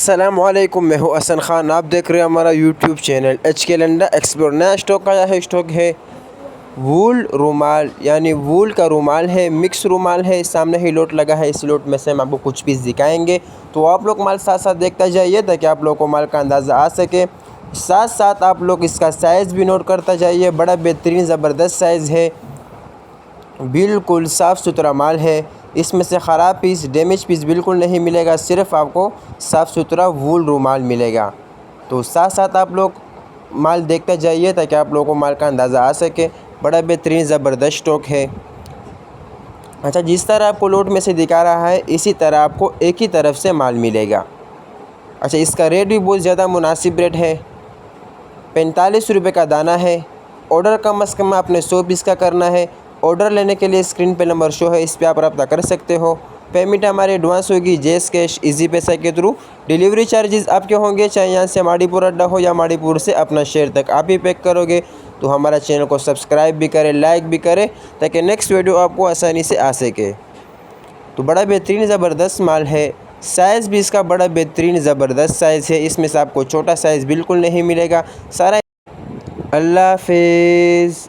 अस्सलामुअलैकुम, मैं हूँ हसन ख़ान। आप देख रहे हैं हमारा यूट्यूब चैनल HK लंडा एक्सप्लोर। नया स्टॉक आया है। स्टॉक है वूल रुमाल, यानी वूल का रुमाल है, मिक्स रुमाल है। सामने ही लोट लगा है, इस लोट में से हम आपको कुछ पीस दिखाएंगे, तो आप लोग माल साथ साथ देखते जाइए ताकि आप लोगों को माल का अंदाज़ा आ सके। साथ साथ आप लोग इसका साइज़ भी नोट करता जाइए। बड़ा बेहतरीन ज़बरदस्त साइज़ है, बिल्कुल साफ़ सुथरा माल है। इसमें से ख़राब पीस, डैमेज पीस बिल्कुल नहीं मिलेगा। सिर्फ़ आपको साफ़ सुथरा वूल रुमाल मिलेगा। तो साथ साथ आप लोग माल देखते जाइए ताकि आप लोगों को माल का अंदाज़ा आ सके। बड़ा बेहतरीन ज़बरदस्त स्टॉक है। अच्छा, जिस तरह आपको लोट में से दिखा रहा है, इसी तरह आपको एक ही तरफ से माल मिलेगा। अच्छा, इसका रेट भी बहुत ज़्यादा मुनासिब रेट है। 45 रुपये का दाना है। ऑर्डर कम से कम आपने 100 पीस का करना है। ऑर्डर लेने के लिए स्क्रीन पे नंबर शो है, इस पर आप रब्ता कर सकते हो। पेमेंट हमारी एडवांस होगी, जैस कैश, इजी पैसा के थ्रू। डिलीवरी चार्जेस आपके होंगे, चाहे यहाँ से माड़ीपुर अड्डा हो या माड़ीपुर से अपना शहर तक आप ही पैक करोगे। तो हमारा चैनल को सब्सक्राइब भी करें, लाइक भी करें, ताकि नेक्स्ट वीडियो आपको आसानी से आ सके। तो बड़ा बेहतरीन ज़बरदस्त माल है। साइज़ भी इसका बड़ा बेहतरीन ज़बरदस्त साइज़ है। इसमें से आपको छोटा साइज़ बिल्कुल नहीं मिलेगा। सारा अल्लाह हाफिज़।